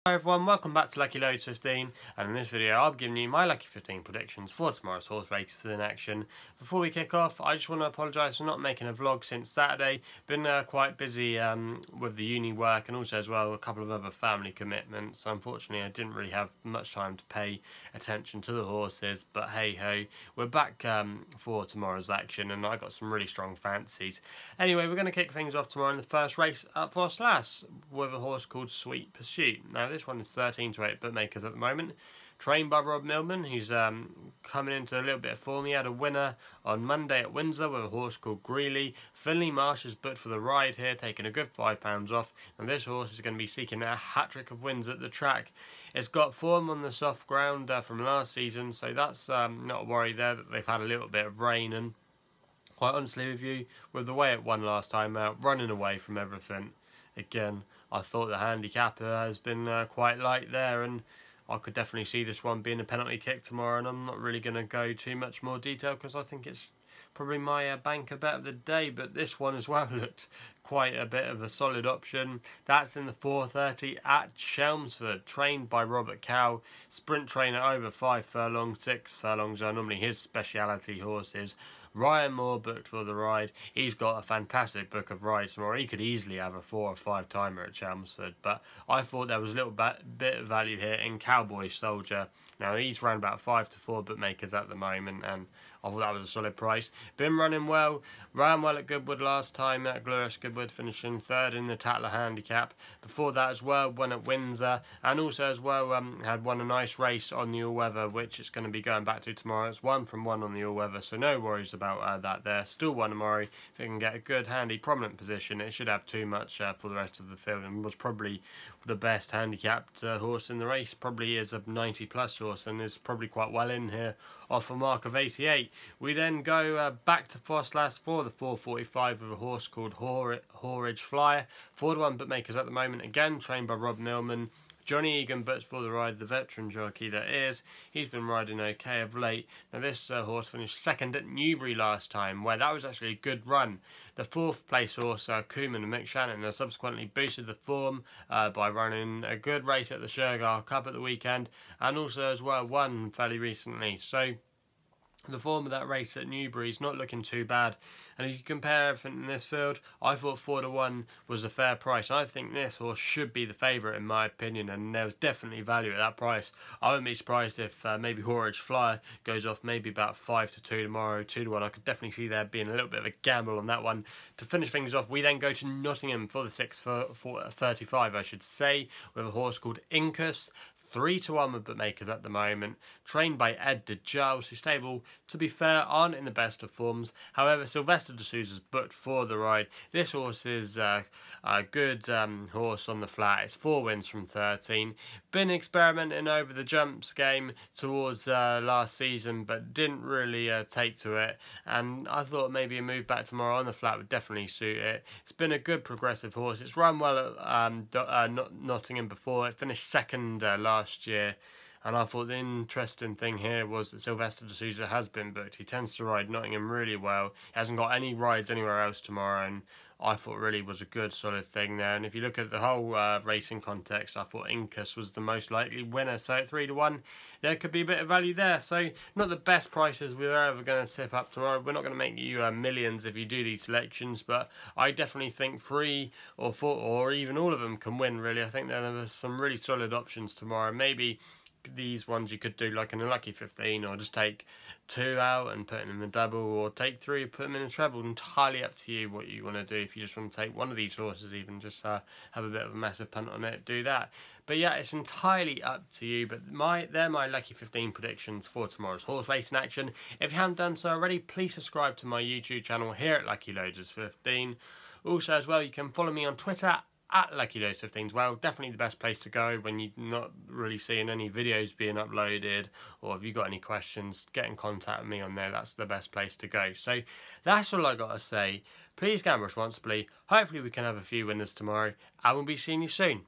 Hi everyone, welcome back to Lucky15, and in this video I'll be giving you my Lucky 15 predictions for tomorrow's horse races in action. Before we kick off, I just want to apologise for not making a vlog since Saturday. Been quite busy with the uni work and also as well a couple of other family commitments. Unfortunately I didn't really have much time to pay attention to the horses, but hey ho, we're back for tomorrow's action and I got some really strong fancies. Anyway, we're going to kick things off tomorrow in the first race at Ffos with a horse called Sweet Pursuit. Now this one is 13 to 8 bookmakers at the moment. Trained by Rob Millman, who's coming into a little bit of form. He had a winner on Monday at Windsor with a horse called Greeley. Finley Marsh is booked for the ride here, taking a good £5 off. And this horse is going to be seeking a hat-trick of wins at the track. It's got form on the soft ground from last season, so that's not a worry there that they've had a little bit of rain. And quite honestly with you, with the way it won last time out, running away from everything, again, I thought the handicapper has been quite light there, and I could definitely see this one being a penalty kick tomorrow, and I'm not really going to go too much more detail because I think it's probably my banker bet of the day, but this one as well looked quite a bit of a solid option. That's in the 4:30 at Chelmsford, trained by Robert Cow, sprint trainer over 5 furlongs, 6 furlongs are normally his speciality horses. Ryan Moore booked for the ride. He's got a fantastic book of rides tomorrow. He could easily have a 4 or 5 timer at Chelmsford, but I thought there was a little bit of value here in Cowboy Soldier. Now he's around about 5 to 4 bookmakers at the moment, and I thought that was a solid price. Been running well, ran well at Goodwood last time at Glorious Goodwood, finishing 3rd in the Tatler handicap. Before that as well, won at Windsor, and also as well had won a nice race on the all-weather, which it's going to be going back to tomorrow. It's 1 from 1 on the all-weather, so no worries about that there. Still won tomorrow. If it can get a good, handy, prominent position, it should have too much for the rest of the field, and was probably the best handicapped horse in the race. Probably is a 90 plus horse and is probably quite well in here off a mark of 88. We then go back to Ffos for the 4:45 with a horse called Hawridge Flyer. 4 to 1 bookmakers at the moment, again trained by Rob Millman. Johnny Egan booked for the ride, the veteran jockey that is. He's been riding okay of late. Now this horse finished 2nd at Newbury last time, where that was actually a good run. The 4th place horse, Koeman and Mick Shannon, has subsequently boosted the form by running a good race at the Shergar Cup at the weekend, and also as well won fairly recently. So the form of that race at Newbury is not looking too bad, and if you compare everything in this field, I thought 4 to 1 was a fair price. I think this horse should be the favourite in my opinion, and there was definitely value at that price. I wouldn't be surprised if maybe Hawridge Flyer goes off maybe about 5 to 2 tomorrow, 2 to 1. I could definitely see there being a little bit of a gamble on that one. To finish things off, we then go to Nottingham for the 6:35, I should say, with a horse called Incus. 3 to 1 with bookmakers at the moment, trained by Ed de Giles, whose stable, to be fair, aren't in the best of forms. However, Sylvester de Souza's booked for the ride. This horse is a good horse on the flat. It's 4 wins from 13. Been experimenting over the jumps game towards last season, but didn't really take to it. And I thought maybe a move back tomorrow on the flat would definitely suit it. It's been a good progressive horse. It's run well at Nottingham before. It finished 2nd last year, and I thought the interesting thing here was that Sylvester de Souza has been booked. He tends to ride Nottingham really well. He hasn't got any rides anywhere else tomorrow, and I thought really was a good solid thing there. And if you look at the whole racing context, I thought Incus was the most likely winner. So at 3 to 1, there could be a bit of value there. So not the best prices we're ever going to tip up tomorrow. We're not going to make you millions if you do these selections, but I definitely think 3 or 4 or even all of them can win, really. I think there are some really solid options tomorrow. Maybe these ones you could do like in a Lucky 15, or just take 2 out and put them in a double, or take 3 put them in a treble. Entirely up to you what you want to do. If you just want to take one of these horses, even just have a bit of a massive punt on it, do that. But yeah, it's entirely up to you. But they're my Lucky 15 predictions for tomorrow's horse racing action. If you haven't done so already, please subscribe to my YouTube channel here at Lucky15. Also as well, you can follow me on Twitter at Lucky15 as well. Definitely the best place to go when you're not really seeing any videos being uploaded, or if you've got any questions, get in contact with me on there. That's the best place to go. So that's all I got to say. Please gamble responsibly. Hopefully we can have a few winners tomorrow, and we'll be seeing you soon.